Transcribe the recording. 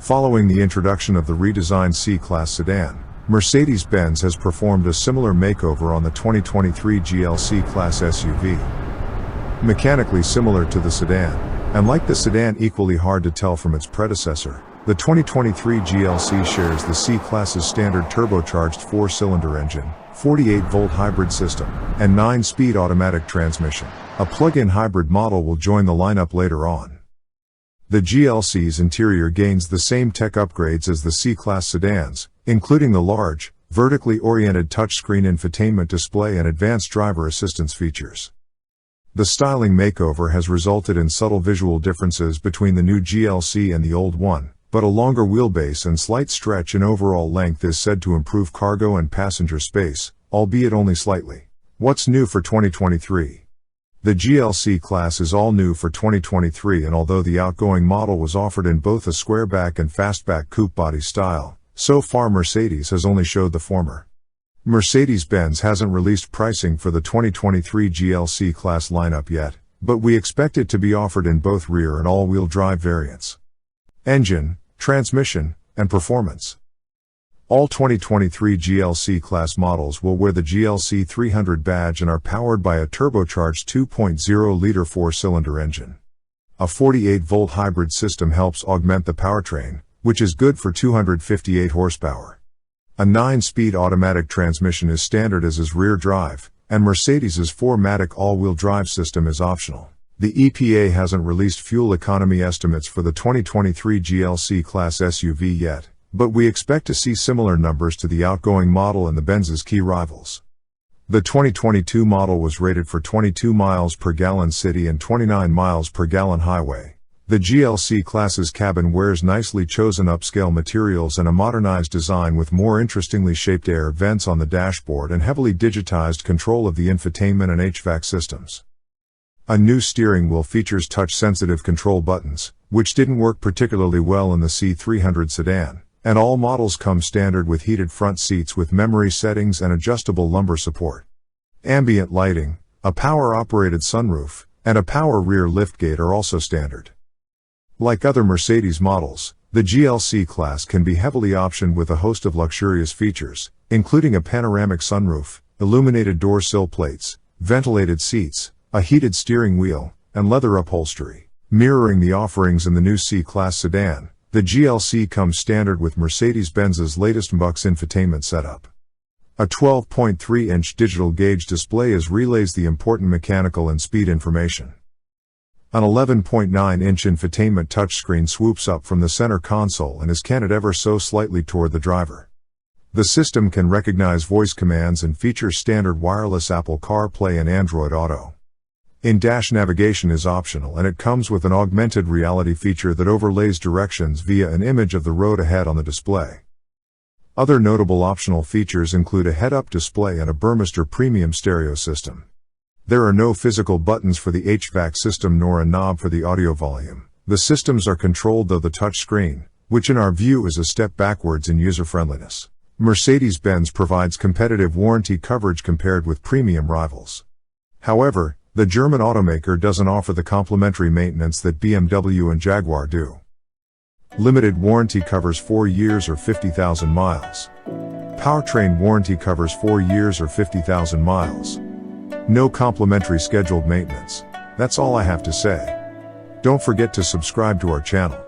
Following the introduction of the redesigned C-Class sedan, Mercedes-Benz has performed a similar makeover on the 2023 GLC Class SUV. Mechanically similar to the sedan, and like the sedan equally hard to tell from its predecessor, the 2023 GLC shares the C-Class's standard turbocharged 4-cylinder engine, 48-volt hybrid system, and 9-speed automatic transmission. A plug-in hybrid model will join the lineup later on. The GLC's interior gains the same tech upgrades as the C-Class sedans, including the large, vertically oriented touchscreen infotainment display and advanced driver assistance features. The styling makeover has resulted in subtle visual differences between the new GLC and the old one, but a longer wheelbase and slight stretch in overall length is said to improve cargo and passenger space, albeit only slightly. What's new for 2023? The GLC class is all new for 2023, and although the outgoing model was offered in both a squareback and fastback coupe body style, so far Mercedes has only showed the former. Mercedes-Benz hasn't released pricing for the 2023 GLC class lineup yet, but we expect it to be offered in both rear and all-wheel drive variants. Engine, transmission, and performance. All 2023 GLC class models will wear the GLC 300 badge and are powered by a turbocharged 2.0-liter 4-cylinder engine. A 48-volt hybrid system helps augment the powertrain, which is good for 258 horsepower. A 9-speed automatic transmission is standard as is rear drive, and Mercedes's 4MATIC all-wheel drive system is optional. The EPA hasn't released fuel economy estimates for the 2023 GLC class SUV yet, but we expect to see similar numbers to the outgoing model and the Benz's key rivals. The 2022 model was rated for 22 miles per gallon city and 29 miles per gallon highway. The GLC class's cabin wears nicely chosen upscale materials and a modernized design with more interestingly shaped air vents on the dashboard and heavily digitized control of the infotainment and HVAC systems. A new steering wheel features touch-sensitive control buttons, which didn't work particularly well in the C300 sedan, and all models come standard with heated front seats with memory settings and adjustable lumbar support. Ambient lighting, a power-operated sunroof, and a power rear liftgate are also standard. Like other Mercedes models, the GLC class can be heavily optioned with a host of luxurious features, including a panoramic sunroof, illuminated door sill plates, ventilated seats, a heated steering wheel, and leather upholstery. Mirroring the offerings in the new C-Class sedan, the GLC comes standard with Mercedes-Benz's latest MBUX infotainment setup. A 12.3-inch digital gauge display relays the important mechanical and speed information. An 11.9-inch infotainment touchscreen swoops up from the center console and is canted ever so slightly toward the driver. The system can recognize voice commands and features standard wireless Apple CarPlay and Android Auto. In-dash navigation is optional, and it comes with an augmented reality feature that overlays directions via an image of the road ahead on the display. Other notable optional features include a head-up display and a Burmester premium stereo system. There are no physical buttons for the HVAC system nor a knob for the audio volume. The systems are controlled though the touchscreen, which in our view is a step backwards in user-friendliness. Mercedes-Benz provides competitive warranty coverage compared with premium rivals. However, the German automaker doesn't offer the complimentary maintenance that BMW and Jaguar do. Limited warranty covers 4 years or 50,000 miles. Powertrain warranty covers 4 years or 50,000 miles. No complimentary scheduled maintenance. That's all I have to say. Don't forget to subscribe to our channel.